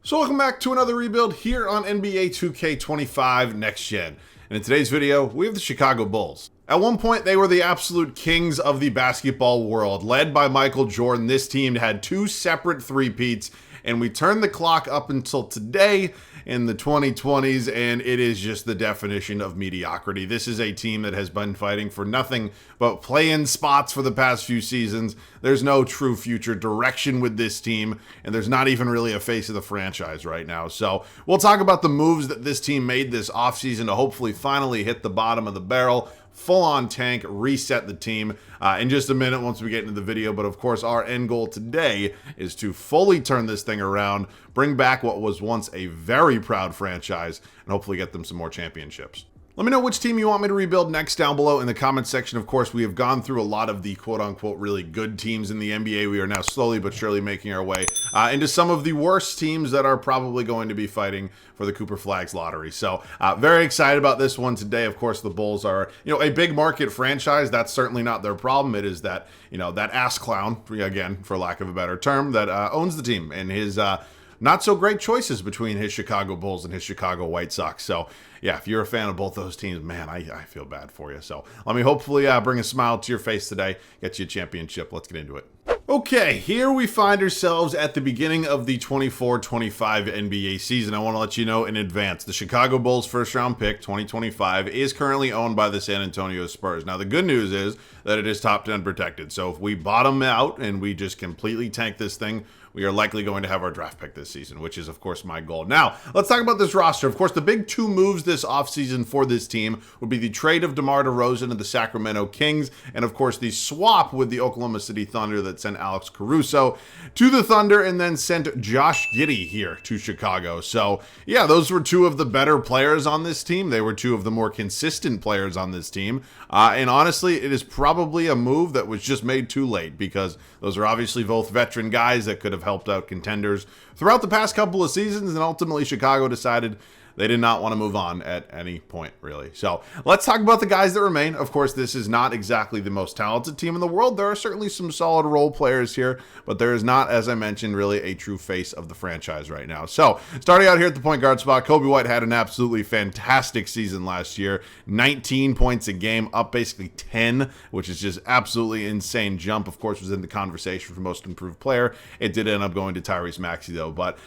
So welcome back to another rebuild here on NBA 2K25 Next Gen. And in today's video, we have the Chicago Bulls. At one point, they were the absolute kings of the basketball world. Led by Michael Jordan, this team had two separate three-peats, and we turned the clock up until today in the 2020s, and it is just the definition of mediocrity. This is a team that has been fighting for nothing but play-in spots for the past few seasons. There's no true future direction with this team, and there's not even really a face of the franchise right now. So we'll talk about the moves that this team made this offseason to hopefully finally hit the bottom of the barrel, full-on tank, reset the team in just a minute once we get into the video. But of course, our end goal today is to fully turn this thing around, bring back what was once a very proud franchise, and hopefully get them some more championships. Let me know which team you want me to rebuild next down below in the comments section. Of course, we have gone through a lot of the quote-unquote really good teams in the NBA. We are now slowly but surely making our way into some of the worst teams that are probably going to be fighting for the Cooper Flags lottery. So very excited about this one today. Of course, the Bulls are, a big market franchise. That's certainly not their problem. It is that, that ass clown, again, for lack of a better term, that owns the team and his not so great choices between his Chicago Bulls and his Chicago White Sox. So yeah, if you're a fan of both those teams, man, I feel bad for you. So let me hopefully bring a smile to your face today, get you a championship. Let's get into it. Okay, here we find ourselves at the beginning of the 24-25 NBA season. I want to let you know in advance, the Chicago Bulls first round pick 2025 is currently owned by the San Antonio Spurs. Now, the good news is that it is top 10 protected. So if we bottom out and we just completely tank this thing, we are likely going to have our draft pick this season, which is, of course, my goal. Now, let's talk about this roster. Of course, the big two moves this offseason for this team would be the trade of DeMar DeRozan to the Sacramento Kings, and, of course, the swap with the Oklahoma City Thunder that sent Alex Caruso to the Thunder and then sent Josh Giddey here to Chicago. So, yeah, those were two of the better players on this team. They were two of the more consistent players on this team. And honestly, it is probably a move that was just made too late because those are obviously both veteran guys that could have helped out contenders throughout the past couple of seasons, and ultimately Chicago decided they did not want to move on at any point, really. So let's talk about the guys that remain. Of course, this is not exactly the most talented team in the world. There are certainly some solid role players here, but there is not, as I mentioned, really a true face of the franchise right now. So starting out here at the point guard spot, Coby White had an absolutely fantastic season last year. 19 points a game, up basically 10, which is just absolutely insane jump. Of course, was in the conversation for most improved player. It did end up going to Tyrese Maxey, though. But,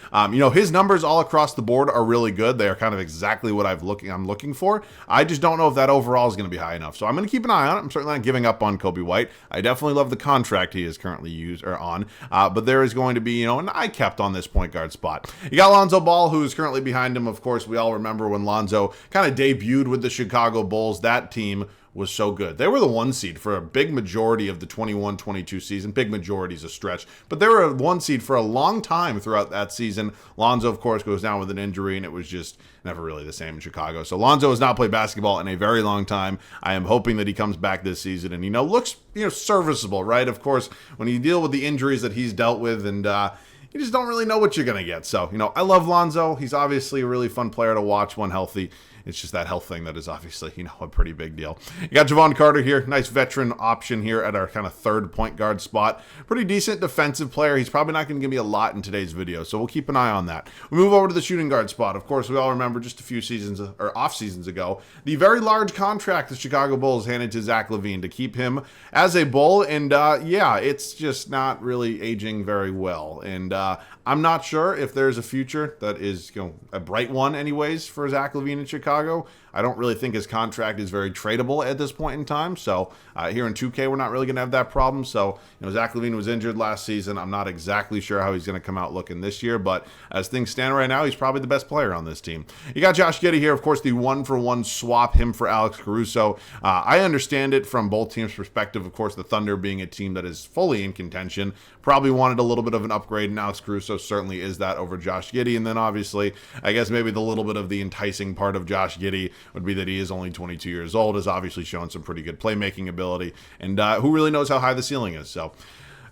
his numbers all across the board are really good. They are kind of exactly what I'm looking for. I just don't know if that overall is going to be high enough. So I'm going to keep an eye on it. I'm certainly not giving up on Coby White. I definitely love the contract he is currently on. But there is going to be, an eye kept on this point guard spot. You got Lonzo Ball, who is currently behind him. Of course, we all remember when Lonzo kind of debuted with the Chicago Bulls. That team was so good. They were the one seed for a big majority of the 21-22 season. Big majority is a stretch, but they were a one seed for a long time throughout that season. Lonzo, of course, goes down with an injury, and it was just never really the same in Chicago. So Lonzo has not played basketball in a very long time. I am hoping that he comes back this season and, looks, serviceable, right? Of course, when you deal with the injuries that he's dealt with and, you just don't really know what you're going to get. So, I love Lonzo. He's obviously a really fun player to watch when healthy. It's just that health thing that is obviously, a pretty big deal. You got Javon Carter here. Nice veteran option here at our kind of third point guard spot. Pretty decent defensive player. He's probably not going to give me a lot in today's video, so we'll keep an eye on that. We move over to the shooting guard spot. Of course, we all remember just a few seasons or off seasons ago, the very large contract the Chicago Bulls handed to Zach LaVine to keep him as a Bull. And it's just not really aging very well. And I'm not sure if there's a future that is, a bright one anyways for Zach LaVine in Chicago. I don't really think his contract is very tradable at this point in time. So here in 2K, we're not really going to have that problem. So, Zach LaVine was injured last season. I'm not exactly sure how he's going to come out looking this year, but as things stand right now, he's probably the best player on this team. You got Josh Giddey here, of course, the one-for-one swap, him for Alex Caruso. I understand it from both teams' perspective. Of course, the Thunder being a team that is fully in contention, probably wanted a little bit of an upgrade, and Alex Caruso certainly is that over Josh Giddey. And then obviously, I guess maybe the little bit of the enticing part of Josh Giddey would be that he is only 22 years old, has obviously shown some pretty good playmaking ability, and who really knows how high the ceiling is. So,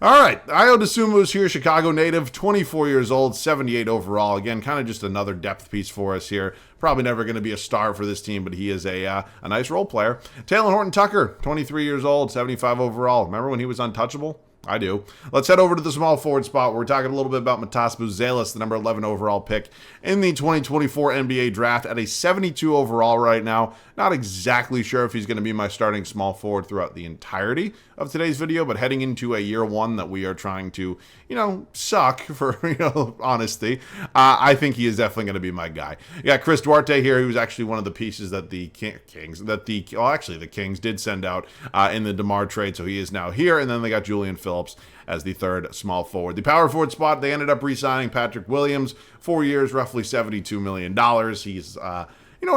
all right, Ayo Dosunmu is here, Chicago native, 24 years old, 78 overall. Again, kind of just another depth piece for us here. Probably never going to be a star for this team, but he is a nice role player. Taylor Horton Tucker, 23 years old, 75 overall. Remember when he was untouchable? I do. Let's head over to the small forward spot where we're talking a little bit about Massa, the number 11 overall pick in the 2024 NBA draft at a 72 overall right now. Not exactly sure if he's going to be my starting small forward throughout the entirety of today's video, but heading into a year one that we are trying to, suck for, honesty, I think he is definitely going to be my guy. You got Chris Duarte here, who's actually one of the pieces that the Kings did send out in the DeMar trade, so he is now here, and then they got Julian Phillips as the third small forward. The power forward spot, they ended up re-signing Patrick Williams, 4 years, roughly $72 million. He's a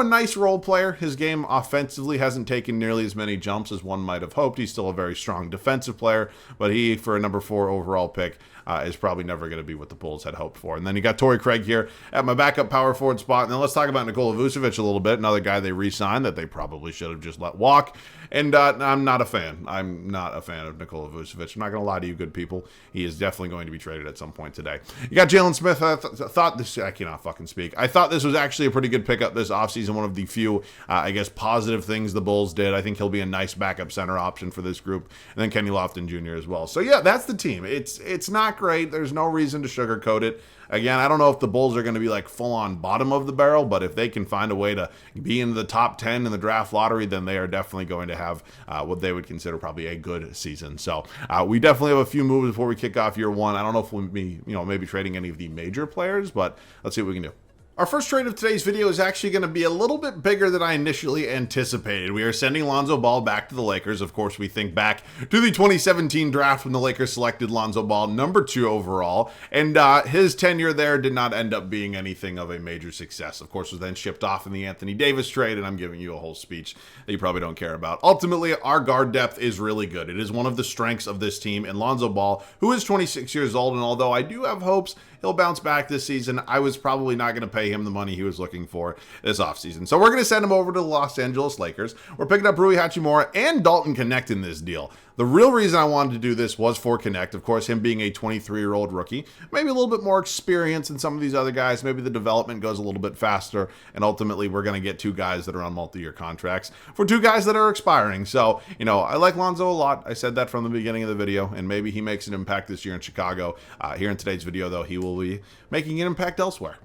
nice role player. His game offensively hasn't taken nearly as many jumps as one might have hoped. He's still a very strong defensive player, but he, for a number 4 overall pick, is probably never going to be what the Bulls had hoped for. And then you got Torrey Craig here at my backup power forward spot. And then let's talk about Nikola Vucevic a little bit, another guy they re-signed that they probably should have just let walk. And I'm not a fan. I'm not a fan of Nikola Vucevic. I'm not going to lie to you, good people. He is definitely going to be traded at some point today. You got Jalen Smith. I cannot fucking speak. I thought this was actually a pretty good pickup this offseason. One of the few, positive things the Bulls did. I think he'll be a nice backup center option for this group. And then Kenny Lofton Jr. as well. So yeah, that's the team. It's not great. There's no reason to sugarcoat it. Again, I don't know if the Bulls are going to be like full on bottom of the barrel, but if they can find a way to be in the top 10 in the draft lottery, then they are definitely going to have what they would consider probably a good season. So we definitely have a few moves before we kick off year one. I don't know if we'll be, maybe trading any of the major players, but let's see what we can do. Our first trade of today's video is actually going to be a little bit bigger than I initially anticipated. We are sending Lonzo Ball back to the Lakers. Of course, we think back to the 2017 draft when the Lakers selected Lonzo Ball number 2 overall, and his tenure there did not end up being anything of a major success. Of course, was then shipped off in the Anthony Davis trade, and I'm giving you a whole speech that you probably don't care about. Ultimately, our guard depth is really good. It is one of the strengths of this team, and Lonzo Ball, who is 26 years old, and although I do have hopes he'll bounce back this season, I was probably not going to pay him the money he was looking for this offseason. So we're going to send him over to the Los Angeles Lakers. We're picking up Rui Hachimura and Dalton Knecht in this deal. The real reason I wanted to do this was for Knecht. Of course, him being a 23-year-old rookie, maybe a little bit more experience than some of these other guys. Maybe the development goes a little bit faster, and ultimately we're going to get 2 guys that are on multi-year contracts for 2 guys that are expiring. So, I like Lonzo a lot. I said that from the beginning of the video, and maybe he makes an impact this year in Chicago. Here in today's video, though, he will be making an impact elsewhere.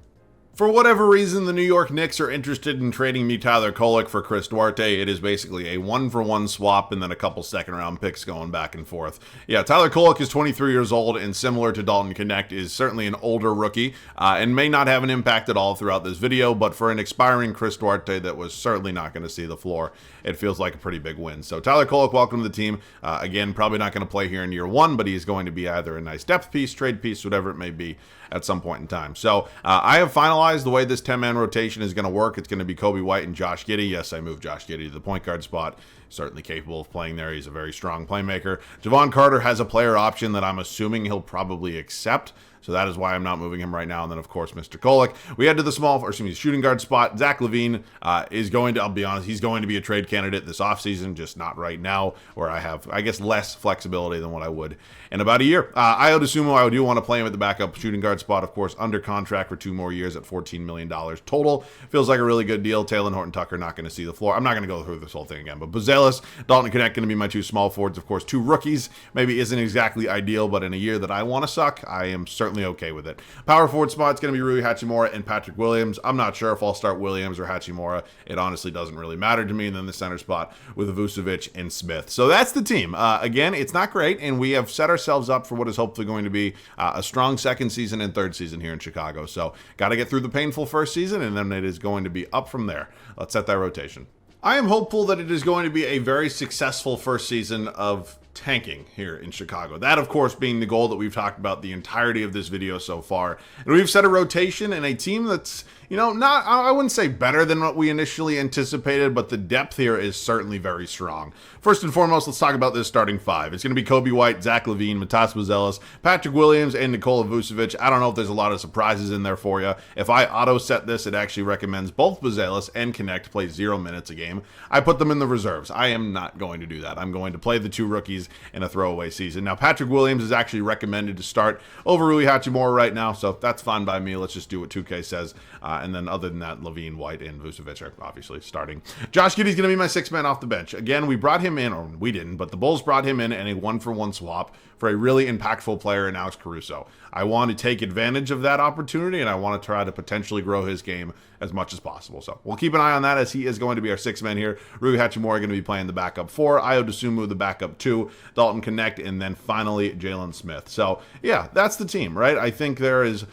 For whatever reason, the New York Knicks are interested in trading me Tyler Kolek for Chris Duarte. It is basically a 1-for-1 swap and then a couple second-round picks going back and forth. Yeah, Tyler Kolek is 23 years old and similar to Dalton Knecht is certainly an older rookie and may not have an impact at all throughout this video, but for an expiring Chris Duarte that was certainly not going to see the floor, it feels like a pretty big win. So Tyler Kolek, welcome to the team. Again, probably not going to play here in year one, but he's going to be either a nice depth piece, trade piece, whatever it may be at some point in time. So I have finalized the way this 10-man rotation is going to work. It's going to be Kobe White and Josh Giddey. Yes, I moved Josh Giddey to the point guard spot. Certainly capable of playing there. He's a very strong playmaker. Javon Carter has a player option that I'm assuming he'll probably accept. So that is why I'm not moving him right now. And then, of course, Mr. Kolek. We head to the shooting guard spot. Zach LaVine is going to, I'll be honest, he's going to be a trade candidate this offseason, just not right now, where I have, I guess, less flexibility than what I would in about a year. Ayo Dosunmu, I do want to play him at the backup shooting guard spot, of course, under contract for 2 more years at $14 million total. Feels like a really good deal. Taylor Horton-Tucker not going to see the floor. I'm not going to go through this whole thing again, but Buzelis, Dalton Knecht going to be my 2 small forwards. Of course, 2 rookies. Maybe isn't exactly ideal, but in a year that I want to suck, I am certainly okay with it. Power forward spot's going to be Rui Hachimura and Patrick Williams. I'm not sure if I'll start Williams or Hachimura. It honestly doesn't really matter to me. And then the center spot with Vucevic and Smith. So that's the team. Again, it's not great, and we have set ourselves up for what is hopefully going to be a strong second season and third season here in Chicago. So got to get through the painful first season, and then it is going to be up from there. Let's set that rotation. I am hopeful that it is going to be a very successful first season of tanking here in Chicago. That, of course, being the goal that we've talked about the entirety of this video so far. And we've set a rotation and a team that's, not, I wouldn't say better than what we initially anticipated, but the depth here is certainly very strong. First and foremost, let's talk about this starting 5. It's going to be Kobe White, Zach LaVine, Matas Buzelis, Patrick Williams, and Nikola Vucevic. I don't know if there's a lot of surprises in there for you. If I auto-set this, it actually recommends both Buzelis and Knecht play 0 minutes a game. I put them in the reserves. I am not going to do that. I'm going to play the 2 rookies in a throwaway season. Now, Patrick Williams is actually recommended to start over Rui Hachimura right now, so that's fine by me. Let's just do what 2K says And then other than that, Levine, White, and Vucevic are obviously starting. Josh Giddey's going to be my sixth man off the bench. Again, we brought him in, or we didn't, but the Bulls brought him in a one-for-one swap for a really impactful player in Alex Caruso. I want to take advantage of that opportunity, and I want to try to potentially grow his game as much as possible. So we'll keep an eye on that, as he is going to be our sixth man here. Rui Hachimura going to be playing the backup 4, Ayo Dosunmu the backup 2, Dalton Connect, and then finally Jalen Smith. So yeah, that's the team, right? I think there is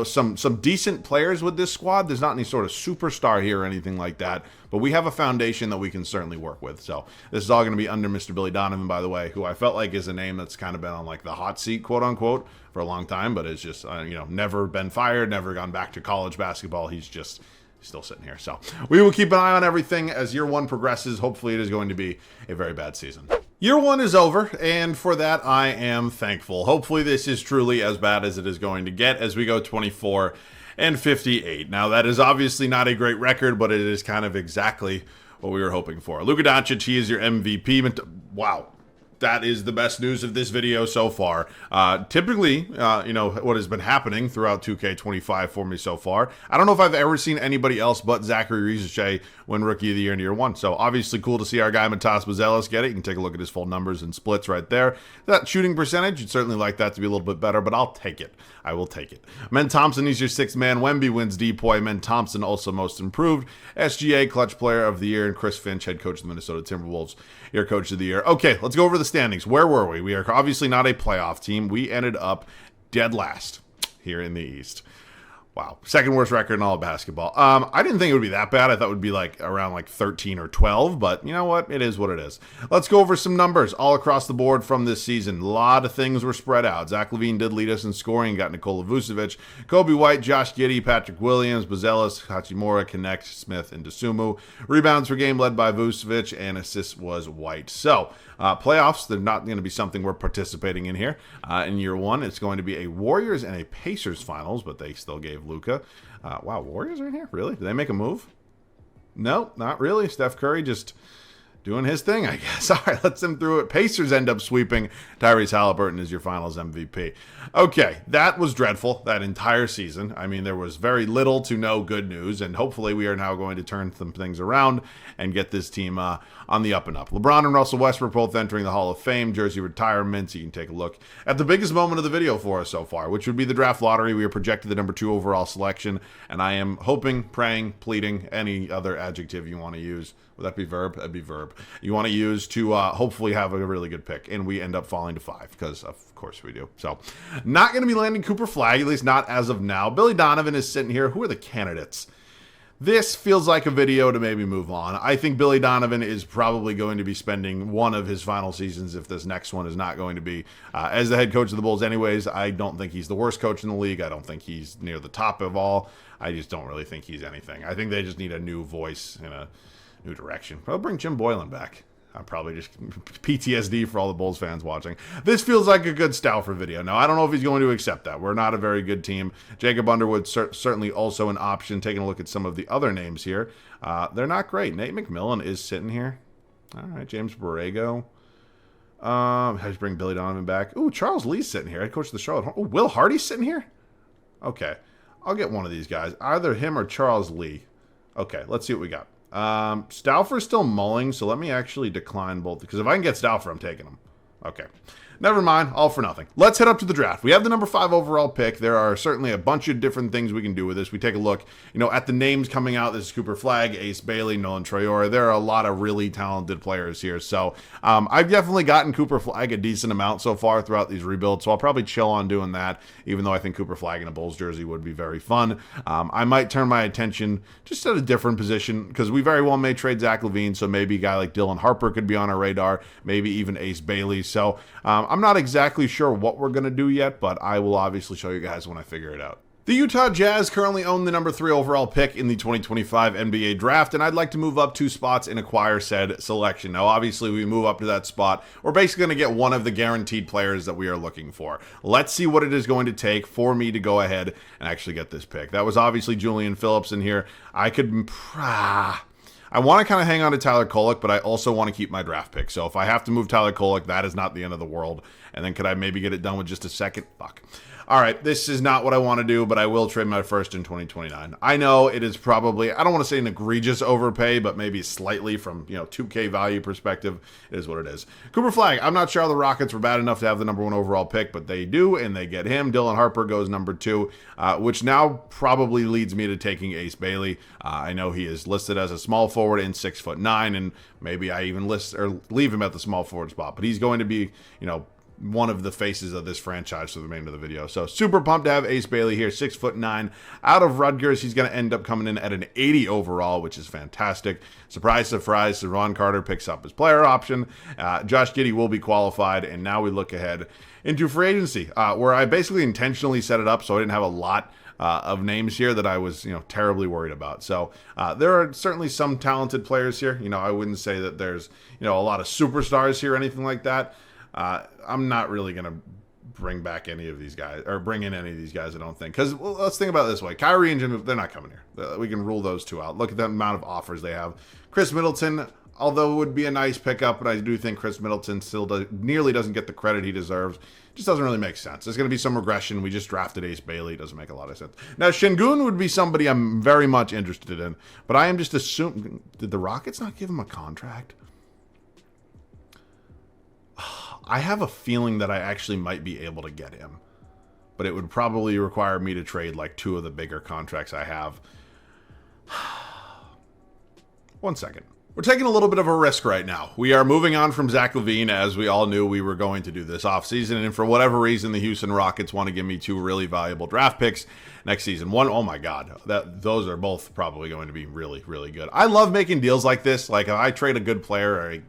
some decent players with this squad. There's not any sort of superstar here or anything like that, but we have a foundation that we can certainly work with. So this is all going to be under Mr. Billy Donovan, by the way, who I felt like is a name that's kind of been on like the hot seat, quote unquote, for a long time, but is just never been fired, never gone back to college basketball. He's just still sitting here. So we will keep an eye on everything as year one progresses. Hopefully it is going to be a very bad season. Year one is over, and for that I am thankful. Hopefully this is truly as bad as it is going to get as we go 24-58. Now that is obviously not a great record, but it is kind of exactly what we were hoping for. Luka Doncic, he is your MVP. Wow. That is the best news of this video so far. Typically, what has been happening throughout 2K25 for me so far, I don't know if I've ever seen anybody else but Zachary Rizachet win Rookie of the Year in year one. So obviously cool to see our guy Matas Buzelis get it. You can take a look at his full numbers and splits right there. That shooting percentage, you'd certainly like that to be a little bit better, but I'll take it. I will take it. Men Thompson, he's your sixth man. Wemby wins Depoy. Men Thompson also most improved. SGA, clutch player of the year. And Chris Finch, head coach of the Minnesota Timberwolves, your coach of the year. Okay, let's go over the standings. Where were we? We are obviously not a playoff team. We ended up dead last here in the East. Wow. Second worst record in all of basketball. I didn't think it would be that bad. I thought it would be like around like 13 or 12, but you know what? It is what it is. Let's go over some numbers all across the board from this season. A lot of things were spread out. Zach LaVine did lead us in scoring. Got Nikola Vucevic, Kobe White, Josh Giddey, Patrick Williams, Buzelis, Hachimura, Connect, Smith, and Dosunmu. Rebounds per game led by Vucevic, and assists was White. So, playoffs, they're not going to be something we're participating in here. In year one, it's going to be a Warriors and a Pacers finals, but they still gave Luka. Wow, Warriors are in here? Really? Did they make a move? No, not really. Steph Curry just doing his thing, I guess. All right, let's him through it. Pacers end up sweeping. Tyrese Halliburton is your finals MVP. Okay, that was dreadful, that entire season. I mean, there was very little to no good news, and hopefully we are now going to turn some things around and get this team on the up and up. LeBron and Russell Westbrook both entering the Hall of Fame, jersey retirements. You can take a look at the biggest moment of the video for us so far, which would be the draft lottery. We are projected the number 2 overall selection, and I am hoping, praying, pleading, any other adjective you want to use. Would that be verb? That'd be verb. You want to use to hopefully have a really good pick. And we end up falling to 5 because, of course, we do. So, not going to be landing Cooper Flagg, at least not as of now. Billy Donovan is sitting here. Who are the candidates? This feels like a video to maybe move on. I think Billy Donovan is probably going to be spending one of his final seasons, if this next one is not going to be, as the head coach of the Bulls anyways. I don't think he's the worst coach in the league. I don't think he's near the top of all. I just don't really think he's anything. I think they just need a new voice in a new direction. I'll bring Jim Boylan back. I'm probably just PTSD for all the Bulls fans watching. This feels like a good Stauffer video. Now, I don't know if he's going to accept that. We're not a very good team. Jacob Underwood certainly also an option. Taking a look at some of the other names here. They're not great. Nate McMillan is sitting here. All right, James Borrego. I just bring Billy Donovan back. Ooh, Charles Lee's sitting here. Head coach of the Charlotte. Oh, Will Hardy's sitting here? Okay. I'll get one of these guys. Either him or Charles Lee. Okay, let's see what we got. Stauffer's still mulling, so let me actually decline both, because if I can get Stauffer, I'm taking him. Okay. Never mind, all for nothing. Let's head up to the draft. We have the number 5 overall pick. There are certainly a bunch of different things we can do with this. We take a look, at the names coming out. This is Cooper Flagg, Ace Bailey, Nolan Traore. There are a lot of really talented players here. So I've definitely gotten Cooper Flagg a decent amount so far throughout these rebuilds. So I'll probably chill on doing that, even though I think Cooper Flagg in a Bulls jersey would be very fun. I might turn my attention just at a different position, because we very well may trade Zach LaVine. So maybe a guy like Dylan Harper could be on our radar, maybe even Ace Bailey. So I'm not exactly sure what we're going to do yet, but I will obviously show you guys when I figure it out. The Utah Jazz currently own the number 3 overall pick in the 2025 NBA draft, and I'd like to move up 2 spots and acquire said selection. Now, obviously, we move up to that spot. We're basically going to get one of the guaranteed players that we are looking for. Let's see what it is going to take for me to go ahead and actually get this pick. That was obviously Julian Phillips in here. I want to kind of hang on to Tyler Kolek, but I also want to keep my draft pick. So if I have to move Tyler Kolek, that is not the end of the world. And then could I maybe get it done with just a second? Fuck. all right, this is not what I want to do, but I will trade my first in 2029. I know it is probably, I don't want to say an egregious overpay, but maybe slightly from, 2K value perspective. It is what it is. Cooper Flag, I'm not sure how the Rockets were bad enough to have the number 1 overall pick, but they do, and they get him. Dylan Harper goes number 2, which now probably leads me to taking Ace Bailey. I know he is listed as a small forward and 6'9", and maybe I even leave him at the small forward spot, but he's going to be, one of the faces of this franchise for the remainder of the video. So super pumped to have Ace Bailey here, 6'9", out of Rutgers. He's going to end up coming in at an 80 overall, which is fantastic. Surprise, surprise, Ron Carter picks up his player option. Josh Giddey will be qualified, and now we look ahead into free agency, where I basically intentionally set it up so I didn't have a lot of names here that I was, terribly worried about. So there are certainly some talented players here. I wouldn't say that there's, a lot of superstars here or anything like that. I'm not really going to bring back any of these guys, or bring in any of these guys, I don't think. Because let's think about it this way. Kyrie and Jimmy, they're not coming here. We can rule those two out. Look at the amount of offers they have. Chris Middleton, although it would be a nice pickup, but I do think Chris Middleton still nearly doesn't get the credit he deserves. Just doesn't really make sense. There's going to be some regression. We just drafted Ace Bailey. It doesn't make a lot of sense. Now, Şengün would be somebody I'm very much interested in, but I am just assuming, did the Rockets not give him a contract? I have a feeling that I actually might be able to get him, but it would probably require me to trade like 2 of the bigger contracts I have. 1 second. We're taking a little bit of a risk right now. We are moving on from Zach LaVine, as we all knew we were going to do this offseason, and for whatever reason, the Houston Rockets want to give me 2 really valuable draft picks next season. One, oh my God, those are both probably going to be really, really good. I love making deals like this. Like, if I trade a good player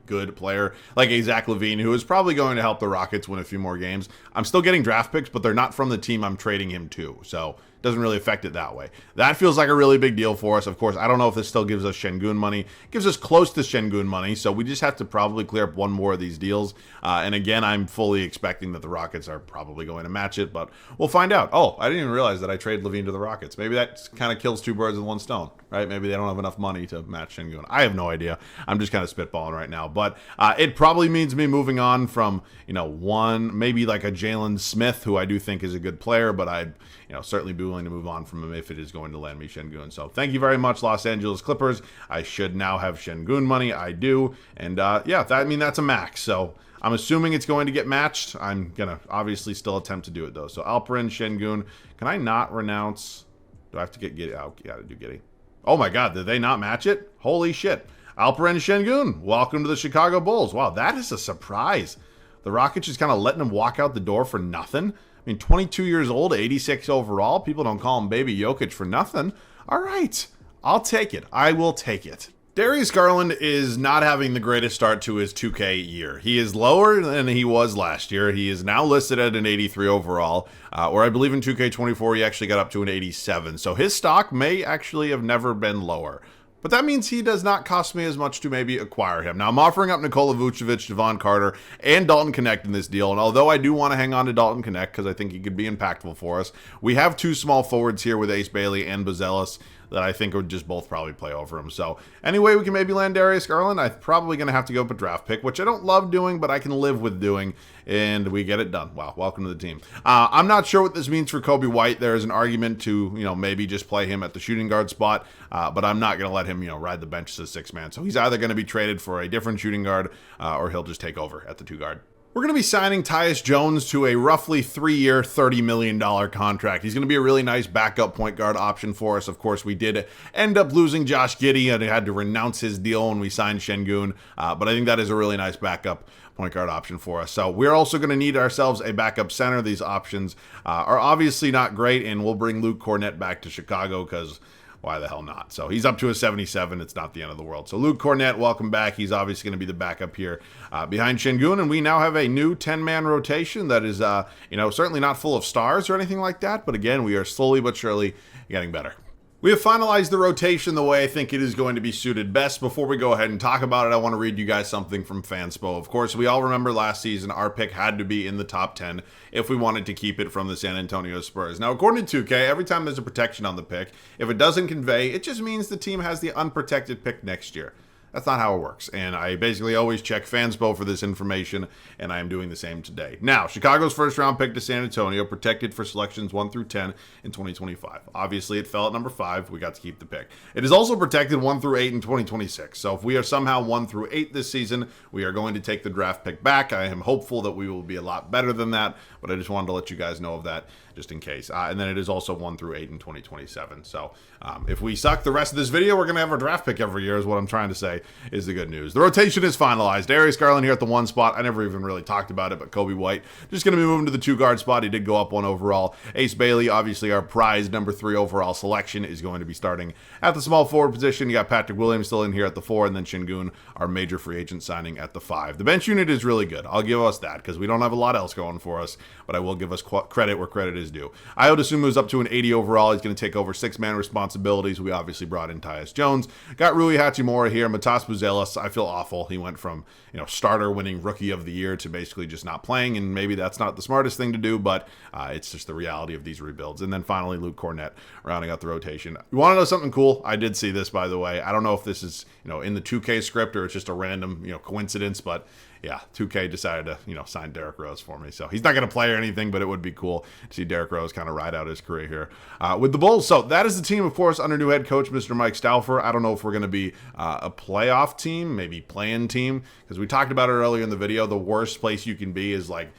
like a Zach LaVine, who is probably going to help the Rockets win a few more games, I'm still getting draft picks, but they're not from the team I'm trading him to. So doesn't really affect it that way. That feels like a really big deal for us. Of course, I don't know if this still gives us Şengün money. It gives us close to Şengün money, so we just have to probably clear up 1 more of these deals. And again, I'm fully expecting that the Rockets are probably going to match it, but we'll find out. Oh, I didn't even realize that I traded LaVine to the Rockets. Maybe that kind of kills 2 birds with 1 stone, right? Maybe they don't have enough money to match Şengün. I have no idea. I'm just kind of spitballing right now, but it probably means me moving on from, one, maybe like a Jalen Smith, who I do think is a good player, but I'd, certainly be willing to move on from him if it is going to land me Şengün. So thank you very much, Los Angeles Clippers. I should now have Şengün money. I do. And that's a max. So I'm assuming it's going to get matched. I'm going to obviously still attempt to do it, though. So Alperen Şengün. Can I not renounce? Do I have to get Giddey? Oh, yeah, I do Giddey. Oh, my God. Did they not match it? Holy shit. Alperen Şengün. Welcome to the Chicago Bulls. Wow, that is a surprise. The Rockets just kind of letting him walk out the door for nothing. 22 years old, 86 overall. People don't call him Baby Jokic for nothing. All right. I'll take it. I will take it. Darius Garland is not having the greatest start to his 2K year. He is lower than he was last year. He is now listed at an 83 overall, or I believe in 2K24 he actually got up to an 87. So his stock may actually have never been lower. But that means he does not cost me as much to maybe acquire him. Now, I'm offering up Nikola Vucevic, Devon Carter, and Dalton Knecht in this deal. And although I do want to hang on to Dalton Knecht because I think he could be impactful for us, we have 2 small forwards here with Ace Bailey and Buzelis that I think would just both probably play over him. So anyway, we can maybe land Darius Garland. I'm probably going to have to go up a draft pick, which I don't love doing, but I can live with doing, and we get it done. Wow, welcome to the team. I'm not sure what this means for Kobe White. There is an argument to, maybe just play him at the shooting guard spot, but I'm not going to let him, ride the bench as a 6 man. So he's either going to be traded for a different shooting guard, or he'll just take over at the 2 guard. We're going to be signing Tyus Jones to a roughly 3-year, $30 million contract. He's going to be a really nice backup point guard option for us. Of course, we did end up losing Josh Giddey and had to renounce his deal when we signed Şengün, but I think that is a really nice backup point guard option for us. So we're also going to need ourselves a backup center. These options are obviously not great, and we'll bring Luke Kornet back to Chicago because why the hell not? So he's up to a 77. It's not the end of the world. So Luke Kornet, welcome back. He's obviously going to be the backup here behind Şengün, and we now have a new 10-man rotation that is, certainly not full of stars or anything like that, but again, we are slowly but surely getting better. We have finalized the rotation the way I think it is going to be suited best. Before we go ahead and talk about it, I want to read you guys something from Fanspo. Of course, we all remember last season, our pick had to be in the top 10 if we wanted to keep it from the San Antonio Spurs. Now, according to 2K, every time there's a protection on the pick, if it doesn't convey, it just means the team has the unprotected pick next year. That's not how it works. And I basically always check Fanspo for this information, and I am doing the same today. Now, Chicago's first round pick to San Antonio, protected for selections 1 through 10 in 2025. Obviously, it fell at number 5. We got to keep the pick. It is also protected 1 through 8 in 2026. So if we are somehow 1 through 8 this season, we are going to take the draft pick back. I am hopeful that we will be a lot better than that, but I just wanted to let you guys know of that just in case. And then it is also 1 through 8 in 2027. So if we suck the rest of this video, we're going to have our draft pick every year is what I'm trying to say is the good news. The rotation is finalized. Darius Garland here at the 1 spot. I never even really talked about it, but Kobe White just going to be moving to the 2 guard spot. He did go up 1 overall. Ace Bailey, obviously our prized number 3 overall selection, is going to be starting at the small forward position. You got Patrick Williams still in here at the 4, and then Şengün, our major free agent signing, at the 5. The bench unit is really good. I'll give us that because we don't have a lot else going for us, but I will give us credit where credit is due. Ayo Dosunmu is up to an 80 overall. He's going to take over 6-man responsibilities. We obviously brought in Tyus Jones. Got Rui Hachimura here. Matas Buzelis, I feel awful. He went from, starter winning rookie of the year to basically just not playing, and maybe that's not the smartest thing to do, but it's just the reality of these rebuilds. And then finally, Luke Cornett rounding out the rotation. You want to know something cool? I did see this, by the way. I don't know if this is, in the 2K script or it's just a random, coincidence, but yeah, 2K decided to, sign Derrick Rose for me. So he's not going to play or anything, but it would be cool to see Derrick Rose kind of ride out his career here with the Bulls. So that is the team, of course, under new head coach, Mr. Mike Stauffer. I don't know if we're going to be a playoff team, maybe play-in team, because we talked about it earlier in the video. The worst place you can be is like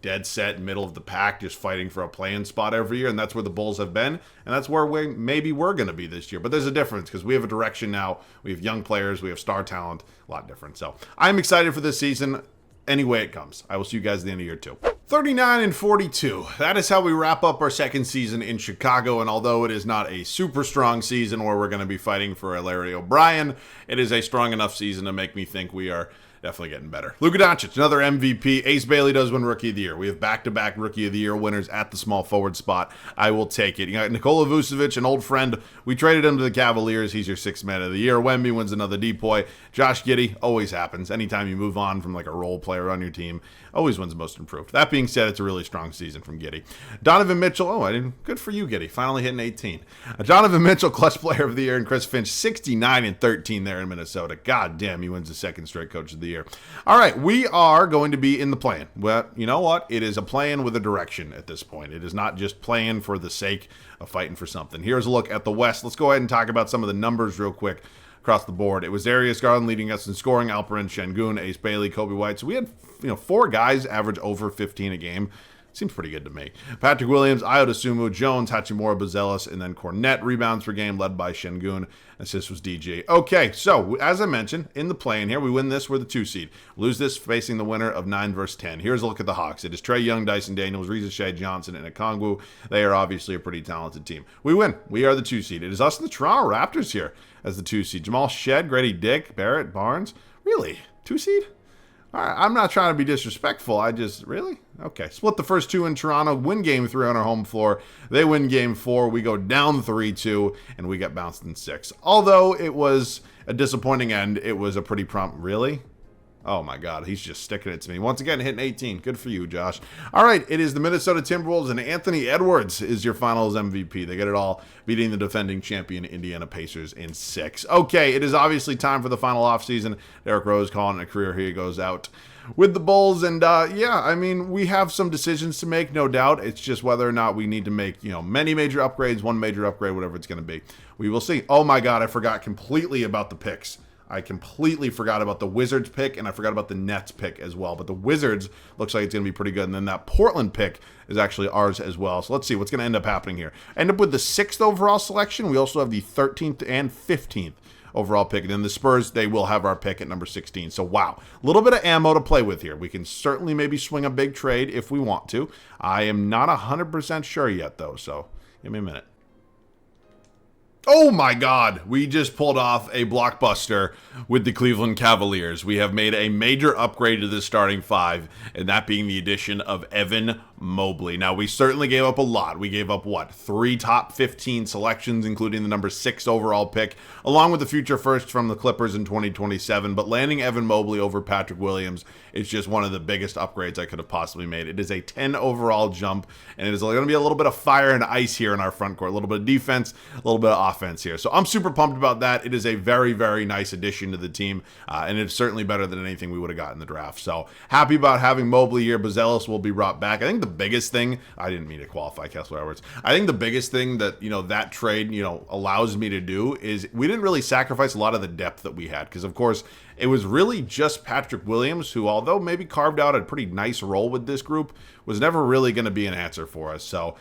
dead set middle of the pack, just fighting for a play-in spot every year, and that's where the Bulls have been, and that's where maybe we're going to be this year. But there's a difference because we have a direction now. We have young players. We have star talent. A lot different. So I'm excited for this season. Any way it comes. I will see you guys at the end of year 2. 39-42. That is how we wrap up our second season in Chicago. And although it is not a super strong season where we're going to be fighting for a Larry O'Brien, it is a strong enough season to make me think we are definitely getting better. Luka Doncic, another MVP. Ace Bailey does win Rookie of the Year. We have back-to-back Rookie of the Year winners at the small forward spot. I will take it. You got Nikola Vucevic, an old friend. We traded him to the Cavaliers. He's your 6th man of the year. Wemby wins another DPOY. Josh Giddey, always happens. Anytime you move on from like a role player on your team, always wins most improved. That being said, it's a really strong season from Giddey. Donovan Mitchell, good for you, Giddey. Finally hitting 18. Donovan Mitchell, clutch player of the year, and Chris Finch, 69-13 there in Minnesota. God damn, he wins the 2nd straight coach of the year. All right, we are going to be in the play-in. Well, you know what? It is a play-in with a direction at this point. It is not just playing for the sake of fighting for something. Here's a look at the West. Let's go ahead and talk about some of the numbers real quick across the board. It was Darius Garland leading us in scoring, Alperen Şengün, Ace Bailey, Kobe White. So we had 4 guys average over 15 a game. Seems pretty good to me. Patrick Williams, Ayo Dosunmu, Jones, Hachimura, Buzelis, and then Cornett. Rebounds per game led by Şengün. Assist was DJ. Okay, so as I mentioned, in the play-in here, we win this, we're the 2 seed. Lose this facing the winner of 9 versus 10. Here's a look at the Hawks. It is Trae Young, Dyson Daniels, Reza Shea Johnson, and Okongwu. They are obviously a pretty talented team. We win. We are the 2 seed. It is us and the Toronto Raptors here as the 2 seed. Jamal Shed, Grady Dick, Barrett, Barnes. Really? 2 seed? All right, I'm not trying to be disrespectful. Really? Okay. Split the first 2 in Toronto, win game 3 on our home floor. They win game 4. We go down 3-2, and we get bounced in 6. Although it was a disappointing end, it was a pretty prompt, really? Oh my God, he's just sticking it to me. Once again, hitting 18. Good for you, Josh. All right, it is the Minnesota Timberwolves, and Anthony Edwards is your finals MVP. They get it all, beating the defending champion Indiana Pacers in 6. Okay, it is obviously time for the final offseason. Derrick Rose calling it a career. Here he goes out with the Bulls, and we have some decisions to make, no doubt. It's just whether or not we need to make, many major upgrades, 1 major upgrade, whatever it's going to be. We will see. Oh my God, I forgot completely about the picks. I completely forgot about the Wizards pick, and I forgot about the Nets pick as well. But the Wizards looks like it's going to be pretty good. And then that Portland pick is actually ours as well. So let's see what's going to end up happening here. End up with the 6th overall selection. We also have the 13th and 15th overall pick. And then the Spurs, they will have our pick at number 16. So wow, a little bit of ammo to play with here. We can certainly maybe swing a big trade if we want to. I am not 100% sure yet, though. So give me a minute. Oh my God, we just pulled off a blockbuster with the Cleveland Cavaliers. We have made a major upgrade to the starting 5, and that being the addition of Evan Mobley. Now, we certainly gave up a lot. We gave up, what, 3 top 15 selections, including the number 6 overall pick, along with the future first from the Clippers in 2027. But landing Evan Mobley over Patrick Williams is just one of the biggest upgrades I could have possibly made. It is a 10 overall jump, and it is going to be a little bit of fire and ice here in our front court. A little bit of defense, a little bit of offense here. So I'm super pumped about that. It is a very, very nice addition to the team, and it's certainly better than anything we would have got in the draft. So happy about having Mobley here. Buzelis will be brought back. I think the biggest thing, I didn't mean to qualify Kessler Edwards. I think the biggest thing that, that trade, allows me to do is we didn't really sacrifice a lot of the depth that we had. Because, of course, it was really just Patrick Williams, who, although maybe carved out a pretty nice role with this group, was never really going to be an answer for us. So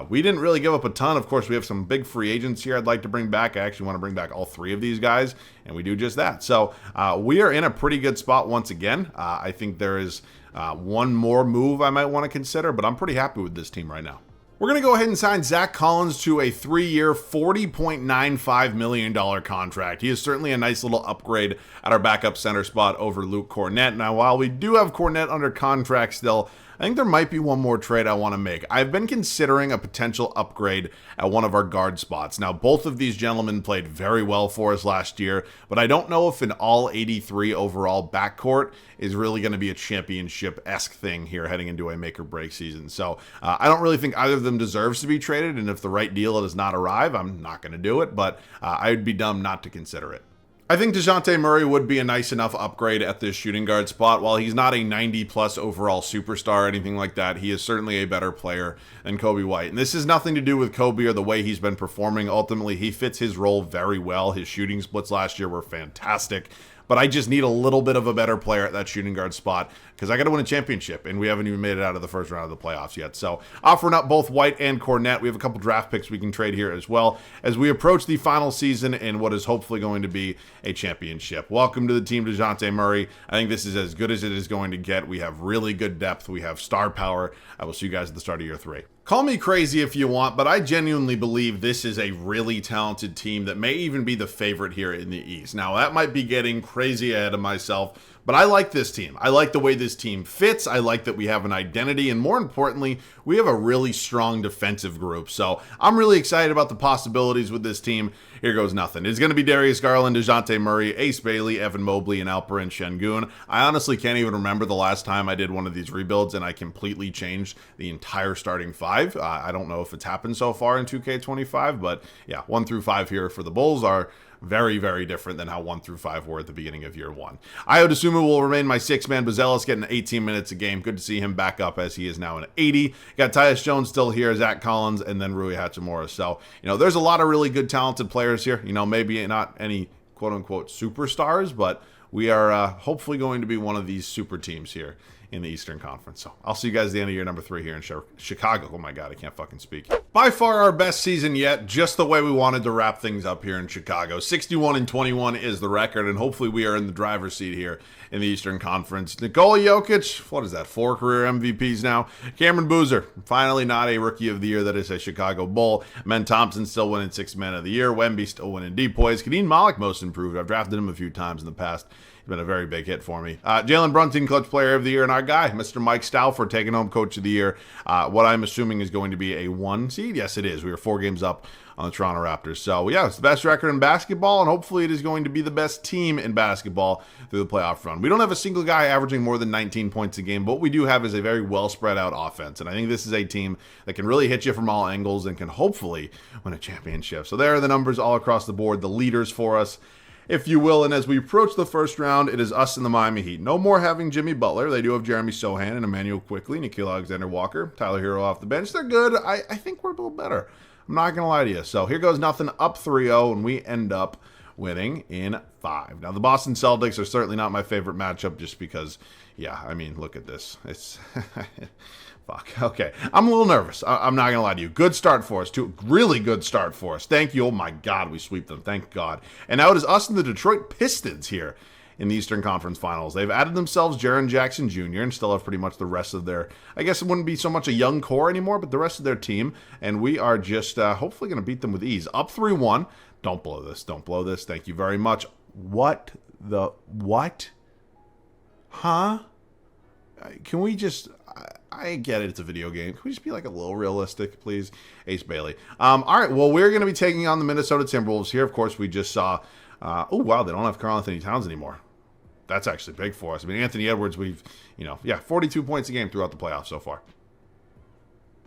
we didn't really give up a ton. Of course, we have some big free agents here I'd like to bring back. I actually want to bring back all 3 of these guys, and we do just that. So we are in a pretty good spot once again. I think there is one more move I might want to consider, but I'm pretty happy with this team right now. We're going to go ahead and sign Zach Collins to a 3-year, $40.95 million contract. He is certainly a nice little upgrade at our backup center spot over Luke Cornett. Now, while we do have Cornett under contract still, I think there might be one more trade I want to make. I've been considering a potential upgrade at one of our guard spots. Now, both of these gentlemen played very well for us last year, but I don't know if an all 83 overall backcourt is really going to be a championship-esque thing here heading into a make-or-break season. So I don't really think either of them deserves to be traded, and if the right deal does not arrive, I'm not going to do it, but I would be dumb not to consider it. I think DeJounte Murray would be a nice enough upgrade at this shooting guard spot. While he's not a 90-plus overall superstar or anything like that, he is certainly a better player than Kobe White. And this has nothing to do with Kobe or the way he's been performing. Ultimately, he fits his role very well. His shooting splits last year were fantastic. But I just need a little bit of a better player at that shooting guard spot because I got to win a championship, and we haven't even made it out of the first round of the playoffs yet. So offering up both White and Cornett, we have a couple draft picks we can trade here as well as we approach the final season in what is hopefully going to be a championship. Welcome to the team, DeJounte Murray. I think this is as good as it is going to get. We have really good depth. We have star power. I will see you guys at the start of year 3. Call me crazy if you want, but I genuinely believe this is a really talented team that may even be the favorite here in the East. Now, that might be getting crazy ahead of myself, but I like this team. I like the way this team fits. I like that we have an identity, and more importantly, we have a really strong defensive group. So I'm really excited about the possibilities with this team. Here goes nothing. It's going to be Darius Garland, DeJounte Murray, Ace Bailey, Evan Mobley, and Alperen Şengün. I honestly can't even remember the last time I did one of these rebuilds and I completely changed the entire starting 5. I don't know if it's happened so far in 2K25, but yeah, 1 through 5 here for the Bulls are very, very different than how 1 through 5 were at the beginning of year 1. Ayo Dosunmu will remain my 6-man. Buzelis getting 18 minutes a game. Good to see him back up as he is now an 80. Got Tyus Jones still here, Zach Collins, and then Rui Hachimura. So, there's a lot of really good, talented players here. Maybe not any quote-unquote superstars, but we are hopefully going to be one of these super teams here in the Eastern Conference. So I'll see you guys at the end of year number 3 here in Chicago. Oh my God, I can't fucking speak. By far our best season yet, just the way we wanted to wrap things up here in Chicago. 61-21 is the record, and hopefully we are in the driver's seat here in the Eastern Conference. Nikola Jokic, what is that, 4 career MVPs now? Cameron Boozer, finally not a Rookie of the Year that is a Chicago Bull. Men Thompson still winning 6th Man of the Year. Wemby still winning depoys. Kadeem Malik most improved. I've drafted him a few times in the past. Been a very big hit for me. Jalen Brunson, Clutch Player of the Year, and our guy, Mr. Mike Stauffer, taking home Coach of the Year. What I'm assuming is going to be a 1 seed. Yes, it is. We were 4 games up on the Toronto Raptors. So, yeah, it's the best record in basketball, and hopefully it is going to be the best team in basketball through the playoff run. We don't have a single guy averaging more than 19 points a game, but what we do have is a very well spread out offense, and I think this is a team that can really hit you from all angles and can hopefully win a championship. So there are the numbers all across the board, the leaders for us, if you will. And as we approach the first round, it is us and the Miami Heat. No more having Jimmy Butler. They do have Jeremy Sohan and Emmanuel Quickley, Nickeil Alexander-Walker, Tyler Hero off the bench. They're good. I think we're a little better. I'm not going to lie to you. So here goes nothing, up 3-0, and we end up winning in 5. Now, the Boston Celtics are certainly not my favorite matchup just because, yeah, I mean, look at this. It's... Fuck. Okay. I'm a little nervous. I'm not going to lie to you. Good start for us, too. Really good start for us. Thank you. Oh, my God. We sweep them. Thank God. And now it is us and the Detroit Pistons here in the Eastern Conference Finals. They've added themselves Jaren Jackson Jr. and still have pretty much the rest of their, I guess it wouldn't be so much a young core anymore, but the rest of their team. And we are just hopefully going to beat them with ease. Up 3-1. Don't blow this. Don't blow this. Thank you very much. What? Huh? Can we just... I get it. It's a video game. Can we just be like a little realistic, please? Ace Bailey. All right. Well, we're going to be taking on the Minnesota Timberwolves here. Of course, we just saw. Oh, wow. They don't have Karl Anthony Towns anymore. That's actually big for us. I mean, Anthony Edwards, we've, 42 points a game throughout the playoffs so far.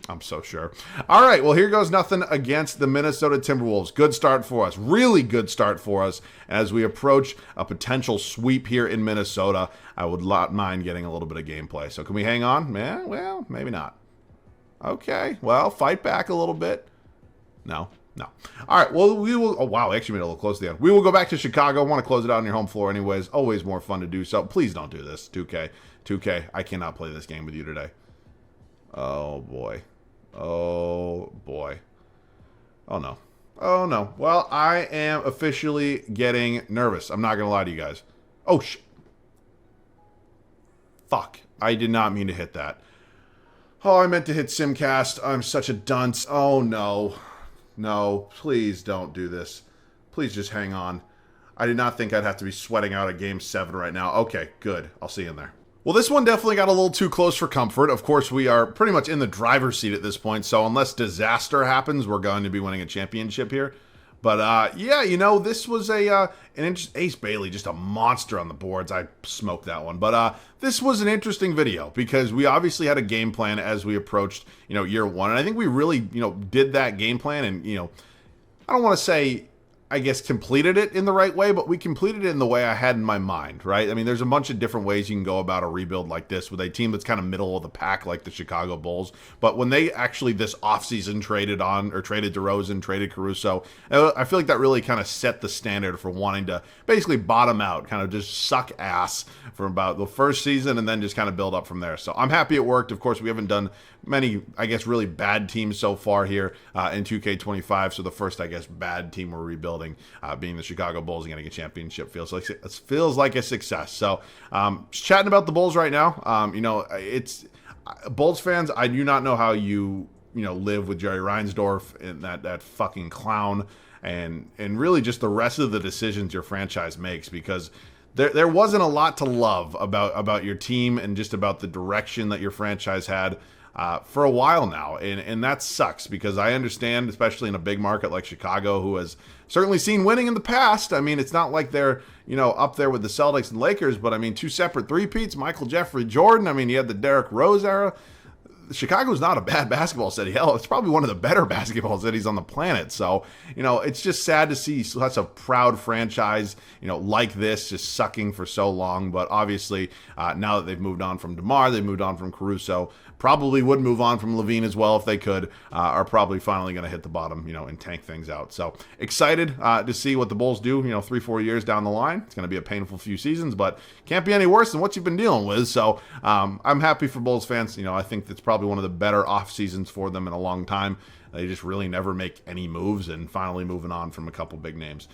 I'm so sure. All right, well, here goes nothing against the Minnesota Timberwolves. Good start for us. Really good start for us as we approach a potential sweep here in Minnesota. I would not mind getting a little bit of gameplay. So can we hang on? Yeah, well, maybe not. Okay, well, fight back a little bit. No. All right, well, we will... Oh, wow, actually made it a little close to the end. We will go back to Chicago. I want to close it out on your home floor anyways. Always more fun to do so. Please don't do this, 2K. 2K, I cannot play this game with you today. Oh, boy. Oh, boy. Oh, no. Oh, no. Well, I am officially getting nervous. I'm not going to lie to you guys. Oh, shit. Fuck. I did not mean to hit that. Oh, I meant to hit Simcast. I'm such a dunce. Oh, no. No, please don't do this. Please just hang on. I did not think I'd have to be sweating out a Game 7 right now. Okay, good. I'll see you in there. Well, this one definitely got a little too close for comfort. Of course, we are pretty much in the driver's seat at this point, so unless disaster happens, we're going to be winning a championship here. But, yeah, this was Ace Bailey, just a monster on the boards. I smoked that one. But this was an interesting video because we obviously had a game plan as we approached, year one. And I think we really, did that game plan and, I don't want to say, I guess, completed it in the right way, but we completed it in the way I had in my mind, right? I mean, there's a bunch of different ways you can go about a rebuild like this with a team that's kind of middle of the pack like the Chicago Bulls. But when they actually this offseason traded DeRozan, traded Caruso, I feel like that really kind of set the standard for wanting to basically bottom out, kind of just suck ass for about the first season and then just kind of build up from there. So I'm happy it worked. Of course, we haven't done many, I guess, really bad teams so far here in 2K25. So the first, I guess, bad team we're rebuilding being the Chicago Bulls and getting a championship feels like a success. So just chatting about the Bulls right now. It's Bulls fans. I do not know how you live with Jerry Reinsdorf and that fucking clown and really just the rest of the decisions your franchise makes, because there wasn't a lot to love about your team and just about the direction that your franchise had for a while now. And that sucks because I understand, especially in a big market like Chicago, who has certainly seen winning in the past. I mean, it's not like they're, up there with the Celtics and Lakers, but I mean, 2 separate three-peats, Michael, Jeffrey, Jordan. I mean, you had the Derrick Rose era. Chicago's not a bad basketball city. Hell, it's probably one of the better basketball cities on the planet. So, it's just sad to see such a proud franchise, like this just sucking for so long. But obviously, now that they've moved on from DeMar, they've moved on from Caruso, probably would move on from Levine as well if they could, are probably finally going to hit the bottom, and tank things out. So excited to see what the Bulls do, 3-4 years down the line. It's going to be a painful few seasons, but can't be any worse than what you've been dealing with. So I'm happy for Bulls fans. I think that's probably one of the better off seasons for them in a long time. They just really never make any moves, and finally moving on from a couple big names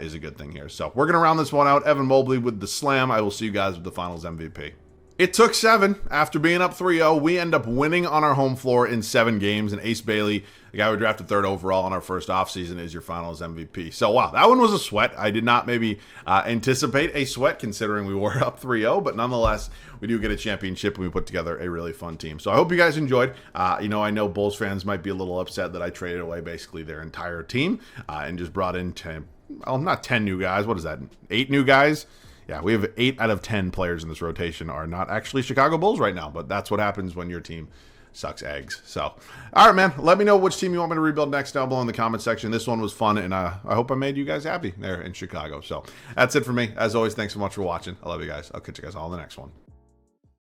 is a good thing here. So we're going to round this one out. Evan Mobley with the slam. I will see you guys with the finals MVP. It took 7 after being up 3-0. We end up winning on our home floor in 7 games, and Ace Bailey, the guy we drafted 3rd overall on our first offseason, is your finals MVP. So, wow, that one was a sweat. I did not maybe anticipate a sweat considering we were up 3-0, but nonetheless, we do get a championship and we put together a really fun team. So I hope you guys enjoyed. I know Bulls fans might be a little upset that I traded away basically their entire team and just brought in 10, well, not 10 new guys. What is that? 8 new guys? Yeah, we have 8 out of 10 players in this rotation are not actually Chicago Bulls right now, but that's what happens when your team sucks eggs. So, all right, man, let me know which team you want me to rebuild next down below in the comment section. This one was fun, and I hope I made you guys happy there in Chicago. So that's it for me. As always, thanks so much for watching. I love you guys. I'll catch you guys all in the next one.